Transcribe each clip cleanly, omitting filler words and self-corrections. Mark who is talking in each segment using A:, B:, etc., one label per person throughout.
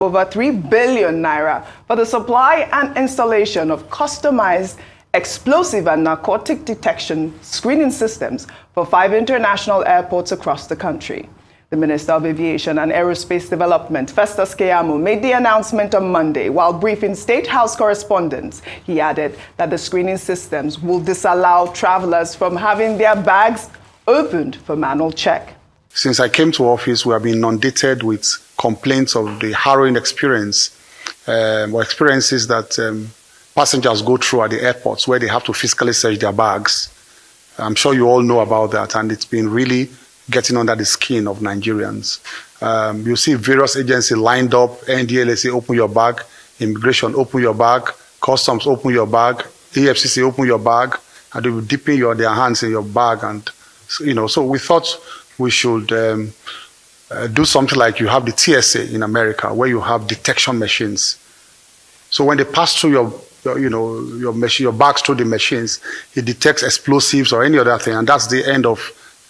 A: over 3 billion naira for the supply and installation of customized explosive and narcotic detection screening systems for 5 international airports across the country. The Minister of Aviation and Aerospace Development, Festus Keyamo, made the announcement on Monday while briefing State House correspondents. He added that the screening systems will disallow travelers from having their bags opened for manual check.
B: Since I came to office, we have been inundated with complaints of the harrowing experiences that passengers go through at the airports where they have to physically search their bags. I'm sure you all know about that, and it's been really getting under the skin of Nigerians. You see various agencies lined up, NDLA say, open your bag, Immigration, open your bag, Customs, open your bag, EFCC, open your bag, and they will dipping their hands in your bag. And, so we thought we should do something like you have the TSA in America, where you have detection machines. So when they pass through your machine, your bags through the machines, it detects explosives or any other thing, and that's the end of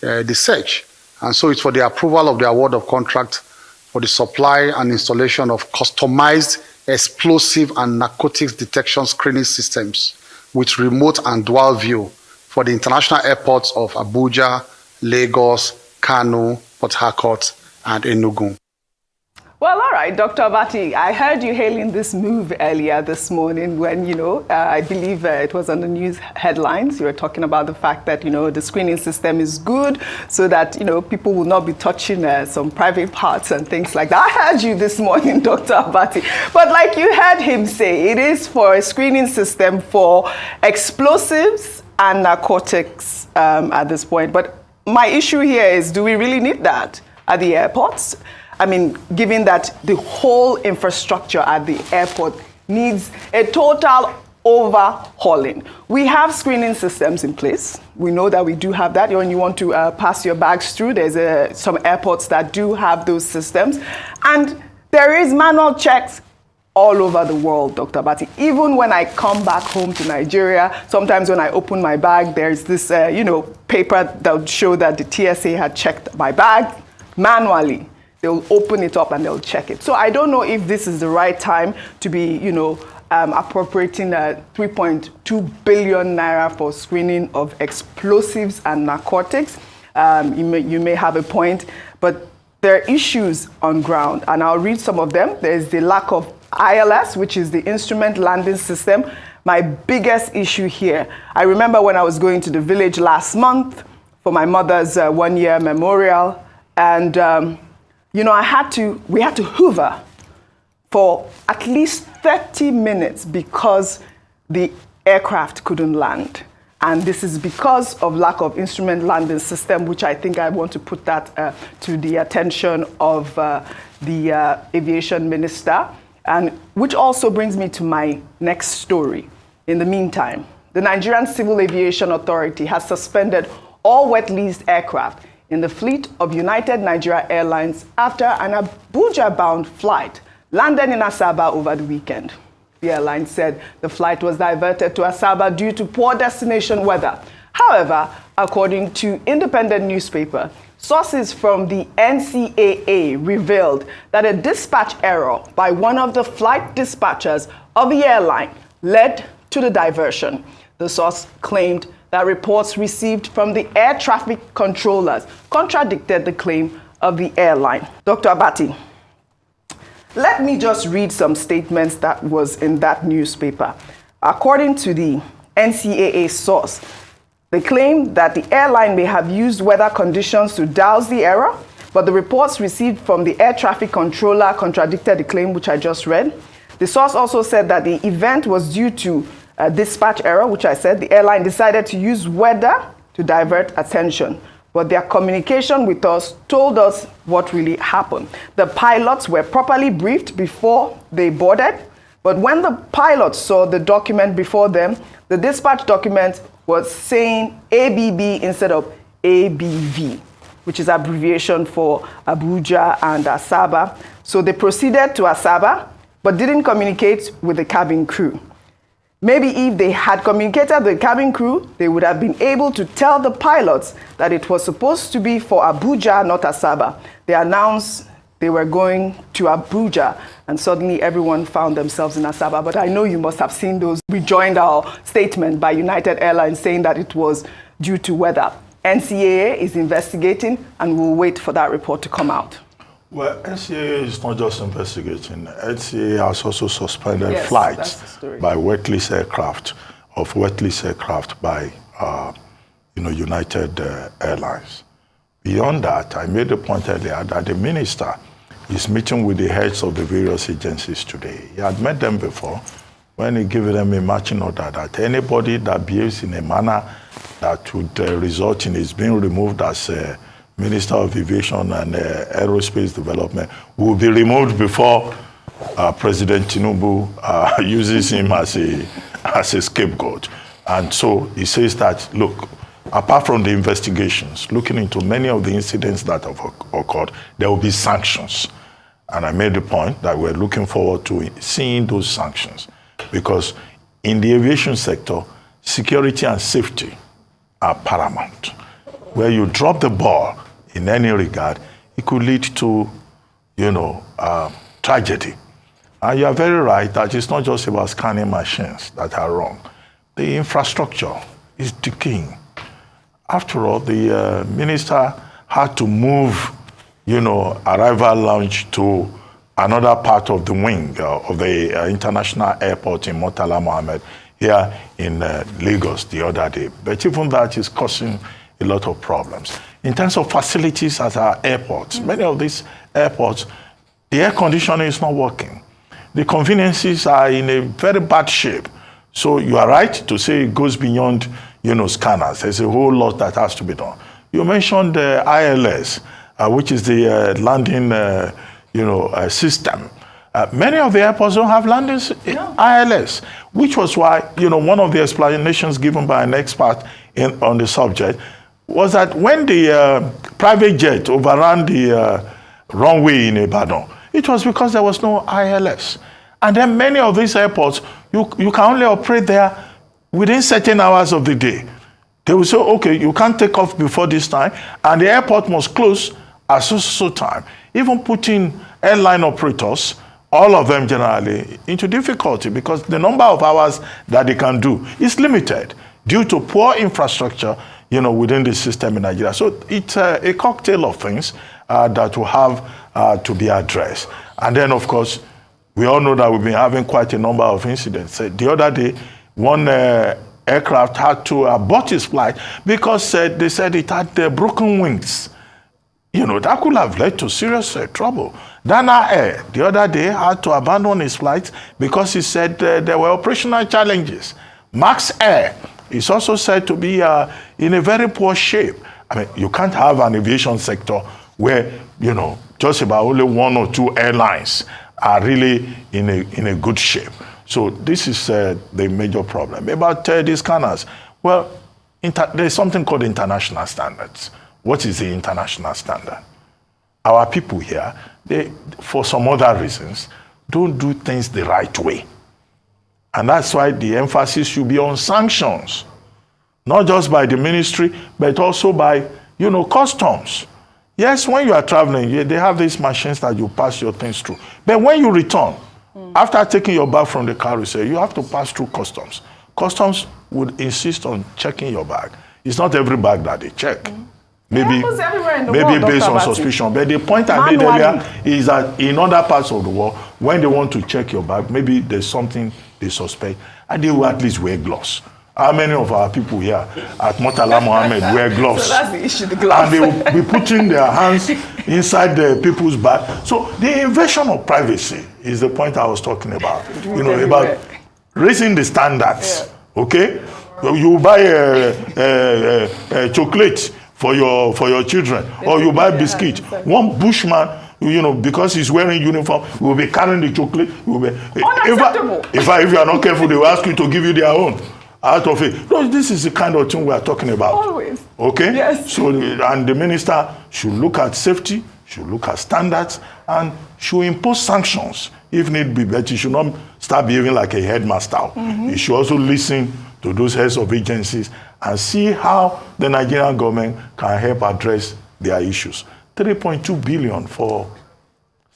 B: the search. And so it's for the approval of the award of contract for the supply and installation of customized explosive and narcotics detection screening systems with remote and dual view for the international airports of Abuja, Lagos, Kano, Port Harcourt, and Enugu.
A: Well, all right, Dr. Abati, I heard you hailing this move earlier this morning when, I believe it was on the news headlines. You were talking about the fact that, the screening system is good so that, people will not be touching some private parts and things like that. I heard you this morning, Dr. Abati. But like you heard him say, it is for a screening system for explosives and narcotics at this point. But my issue here is, do we really need that at the airports? I mean, given that the whole infrastructure at the airport needs a total overhauling. We have screening systems in place. We know that we do have that. When you want to pass your bags through, there's some airports that do have those systems. And there is manual checks all over the world, Dr. Abati. Even when I come back home to Nigeria, sometimes when I open my bag, there's this, paper that would show that the TSA had checked my bag manually. They'll open it up and they'll check it. So I don't know if this is the right time to be, appropriating 3.2 billion naira for screening of explosives and narcotics. You may have a point, but there are issues on ground, and I'll read some of them. There's the lack of ILS, which is the Instrument Landing System. My biggest issue here, I remember when I was going to the village last month for my mother's one-year memorial, and we had to hover for at least 30 minutes because the aircraft couldn't land. And this is because of lack of instrument landing system, which I think I want to put that to the attention of the aviation minister, and which also brings me to my next story. In the meantime, the Nigerian Civil Aviation Authority has suspended all wet-leased aircraft in the fleet of United Nigeria Airlines after an Abuja-bound flight landed in Asaba over the weekend. The airline said the flight was diverted to Asaba due to poor destination weather. However, according to independent newspaper, sources from the NCAA revealed that a dispatch error by one of the flight dispatchers of the airline led to the diversion. The source claimed that reports received from the air traffic controllers contradicted the claim of the airline. Dr. Abati, let me just read some statements that was in that newspaper. According to the NCAA source, they claim that the airline may have used weather conditions to douse the error, but the reports received from the air traffic controller contradicted the claim, which I just read. The source also said that the event was due to a dispatch error, which I said. The airline decided to use weather to divert attention, but their communication with us told us what really happened. The pilots were properly briefed before they boarded, but when the pilots saw the document before them, the dispatch document was saying ABB instead of ABV, which is abbreviation for Abuja and Asaba. So they proceeded to Asaba, but didn't communicate with the cabin crew. Maybe if they had communicated with the cabin crew, they would have been able to tell the pilots that it was supposed to be for Abuja, not Asaba. They announced they were going to Abuja, and suddenly everyone found themselves in Asaba. But I know you must have seen those. We joined our statement by United Airlines saying that it was due to weather. NCAA is investigating, and we'll wait for that report to come out.
C: Well, NCAA is not just investigating. NCAA has also suspended flights by wet-lease aircraft, by United Airlines. Beyond that, I made the point earlier that the minister is meeting with the heads of the various agencies today. He had met them before when he gave them a marching order that anybody that behaves in a manner that would result in his being removed as Minister of Aviation and Aerospace Development will be removed before President Tinubu uses him as a scapegoat. And so he says that, look, apart from the investigations, looking into many of the incidents that have occurred, there will be sanctions. And I made the point that we're looking forward to seeing those sanctions, because in the aviation sector, security and safety are paramount. Where you drop the ball in any regard, it could lead to, tragedy. And you are very right that it's not just about scanning machines that are wrong. The infrastructure is decaying. After all, the minister had to move, arrival lounge to another part of the wing of the international airport in Murtala Mohammed here in Lagos the other day. But even that is causing a lot of problems. In terms of facilities at our airports, many of these airports, the air conditioning is not working. The conveniences are in a very bad shape. So you are right to say it goes beyond, scanners. There's a whole lot that has to be done. You mentioned the ILS, which is the landing, system. Many of the airports don't have landings ILS, which was why, one of the explanations given by an expert on the subject was that when the private jet overran the runway in Ibadan, it was because there was no ILS. And then many of these airports, you can only operate there within certain hours of the day. They will say, okay, you can't take off before this time, and the airport must close at so time. Even putting airline operators, all of them generally, into difficulty because the number of hours that they can do is limited due to poor infrastructure, within the system in Nigeria. So it's a cocktail of things that will have to be addressed. And then, of course, we all know that we've been having quite a number of incidents. The other day, one aircraft had to abort its flight because they said it had broken wings. That could have led to serious trouble. Dana Air, the other day, had to abandon his flight because he said there were operational challenges. Max Air is also said to be in a very poor shape. I mean, you can't have an aviation sector where, just about only one or two airlines are really in a good shape. So this is the major problem. About these scanners, well, there's something called international standards. What is the international standard? Our people here, they, for some other reasons, don't do things the right way. And that's why the emphasis should be on sanctions, not just by the ministry, but also by, customs. Yes, when you are traveling, they have these machines that you pass your things through. But when you return, after taking your bag from the carousel, you have to pass through customs. Customs would insist on checking your bag. It's not every bag that they check. Maybe based on suspicion. But the point I made earlier is that in other parts of the world, when they want to check your bag, maybe there's something they suspect, and they will at least wear gloves. How many of our people here at Murtala Mohammed wear gloves? So
A: that's the issue, the gloves.
C: And they will be putting their hands inside the people's bag. So the invasion of privacy is the point I was talking about. About raising the standards. Yeah. Okay? You buy a chocolate for your children, or you buy biscuit. One bushman, because he's wearing uniform, will be carrying the chocolate. Unacceptable. If you are not careful, they will ask you to give you their own out of it. No, this is the kind of thing we are talking about.
A: Always.
C: Okay?
A: Yes.
C: So, and the minister should look at safety, should look at standards, and should impose sanctions if need be. But he should not start behaving like a headmaster. He should also listen to those heads of agencies and see how the Nigerian government can help address their issues. 3.2 billion for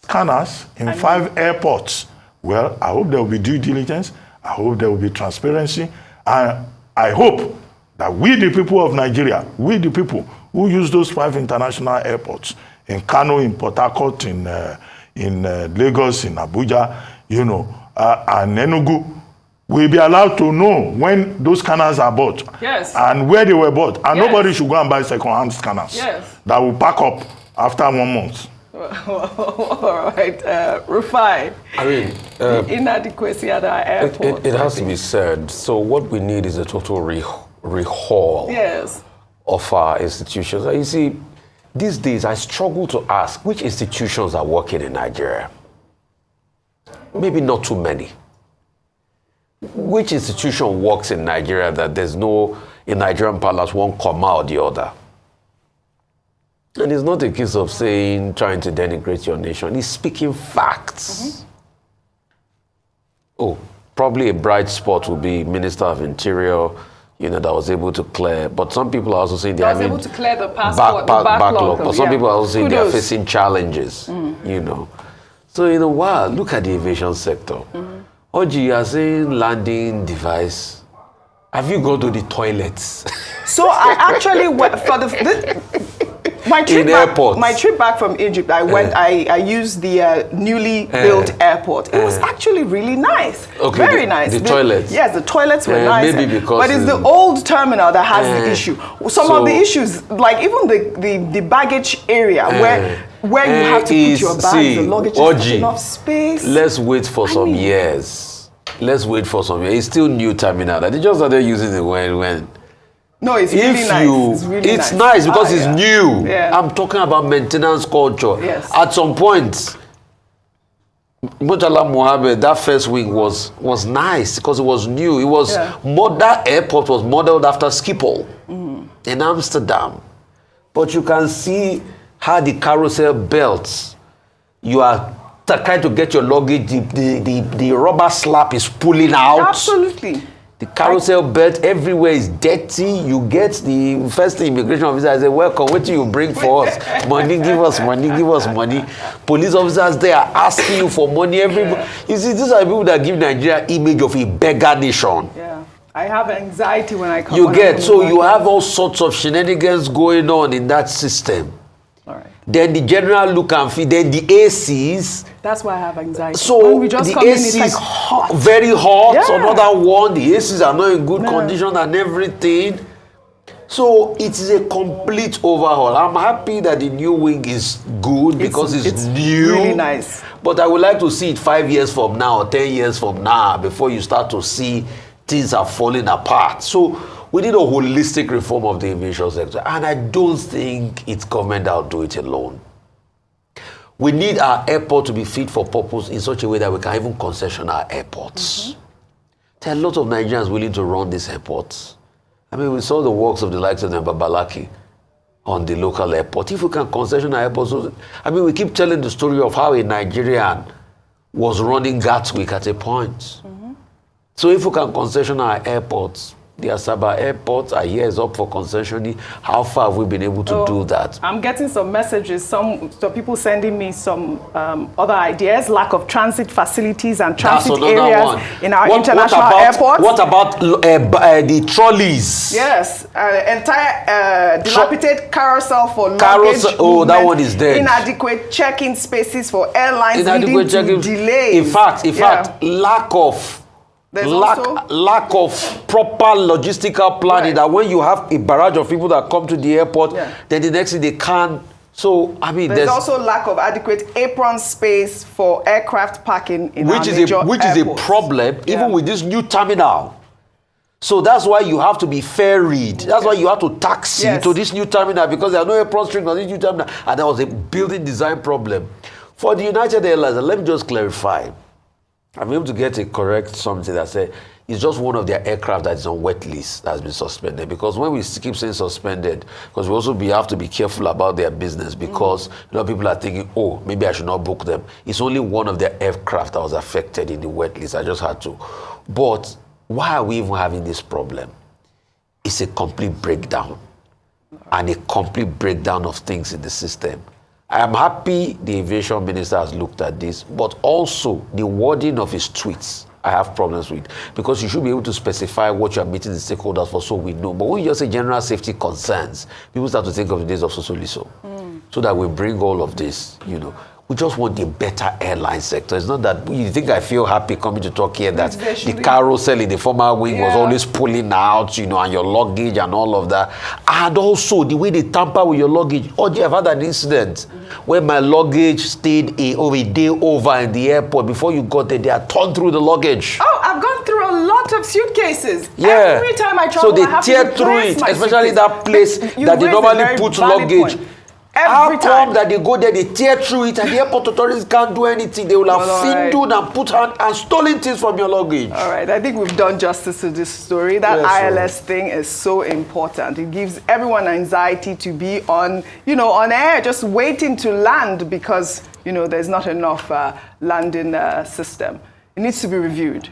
C: scanners in 5 airports. Well, I hope there will be due diligence. I hope there will be transparency. And I hope that we, the people of Nigeria, we, the people who use those 5 international airports, in Kano, in Port Harcourt, in Lagos, in Abuja, and Enugu, will be allowed to know when those scanners are bought.
A: Yes.
C: And where they were bought. And
A: Yes.
C: nobody should go and buy second-hand scanners.
A: Yes.
C: That will pack up after 1 month.
A: All right, Rufai.
D: I mean,
A: the inadequacy at our airport.
D: it has to be said. So what we need is a total rehaul
A: Yes.
D: of our institutions. You see, these days I struggle to ask which institutions are working in Nigeria. Maybe not too many. Which institution works in Nigeria that there's no, in Nigerian palace, one comma or the other? And it's not a case of trying to denigrate your nation. It's speaking facts. Oh, probably a bright spot would be Minister of Interior, that was able to clear. But some people are also saying they
A: was
D: having
A: able to clear the passport, the
D: backlog. But some people are also saying they are
A: Kudos.
D: facing challenges, So, wow, look at the aviation sector. Oji, you are saying landing device. Have you gone to the toilets?
A: So I actually went for my trip back from Egypt. I used the newly built airport. It was actually really nice.
D: Okay,
A: very nice.
D: The toilets.
A: Yes, the toilets were nice.
D: Maybe because
A: but it's the old terminal that has the issue. Some of the issues, like even the baggage area where you have to put your bags, the luggage is not enough space.
D: Let's wait for some years. Let's wait for some years. It's still new terminal. They just started using it when.
A: No, it's really nice.
D: It's nice because it's new.
A: Yeah.
D: I'm talking about maintenance culture.
A: Yes.
D: At some point, Murtala Mohammed, that first wing was nice because it was new. It was that airport was modeled after Schiphol in Amsterdam. But you can see how the carousel belts, you are trying to get your luggage, the rubber slab is pulling out.
A: Absolutely.
D: The carousel belt everywhere is dirty. You get the first immigration officer, I say, welcome, what do you bring for us? Money, give us money, give us money. Police officers there are asking you for money. You see, these are people that give Nigeria image of a beggar nation.
A: Yeah. I have anxiety when I come.
D: You have all sorts of shenanigans going on in that system.
A: All right.
D: Then the general look and feel, then the ACs.
A: That's why I have anxiety.
D: So
A: when we just
D: the
A: come
D: ACs,
A: in, it's like hot.
D: very hot.
A: Yeah.
D: Another one, the ACs are not in good condition and everything. So it is a complete overhaul. I'm happy that the new wing is good because it's new.
A: Really nice.
D: But I would like to see it 5 years from now or 10 years from now before you start to see things are falling apart. So we need a holistic reform of the aviation sector. And I don't think it's government that will do it alone. We need our airport to be fit for purpose in such a way that we can even concession our airports. There are a lot of Nigerians willing to run these airports. I mean, we saw the works of the likes of Babalaki on the local airport. If we can concession our airports, I mean, we keep telling the story of how a Nigerian was running Gatwick at a point. So if we can concession our airports, the Asaba airports are years up for concessioning. How far have we been able to do that?
A: I'm getting some messages, some people sending me some other ideas, lack of transit facilities and transit areas in our international airports.
D: What about the trolleys?
A: Yes, entire dilapidated carousel for luggage
D: movement, that one is dead.
A: Inadequate check-in spaces for airlines
D: Inadequate
A: leading to delays.
D: In fact, lack of proper logistical planning, that when you have a barrage of people that come to the airport, then the next thing they can't. So, I mean,
A: there's also lack of adequate apron space for aircraft parking in
D: which is a problem even with this new terminal. So that's why you have to be ferried. That's why you have to taxi to this new terminal, because there are no apron strings on this new terminal. And there was a building design problem. For the United Airlines, let me just clarify. I'm able to get a correct something that said it's just one of their aircraft that is on wet list that has been suspended. Because when we keep saying suspended, because we also have to be careful about their business, because people are thinking, oh, maybe I should not book them. It's only one of their aircraft that was affected in the wet list. I just had to. But why are we even having this problem? It's a complete breakdown. And a complete breakdown of things in the system. I am happy the aviation minister has looked at this, but also the wording of his tweets I have problems with, because you should be able to specify what you are meeting the stakeholders for, so we know. But when you just say general safety concerns, people start to think of the days of Sosoliso. So that we bring all of this, you know. We just want a better airline sector. It's not that you think I feel happy coming to talk here that the carousel in the former wing was always pulling out, you know, and your luggage and all of that. And also the way they tamper with your luggage. Oh, I've had an incident where my luggage stayed a day over in the airport. Before you got there, they had torn through the luggage.
A: Oh, I've gone through a lot of suitcases.
D: Yeah.
A: Every time I travel,
D: so they
A: I have
D: tear
A: to
D: through it, especially
A: suitcase.
D: that place that they normally put luggage. How come that they go there, they tear through it, and the airport authorities can't do anything? They will have findled and put hand and stolen things from your luggage.
A: All right, I think we've done justice to this story. That ILS thing is so important. It gives everyone anxiety to be on, you know, on air, just waiting to land because, you know, there's not enough landing system. It needs to be reviewed.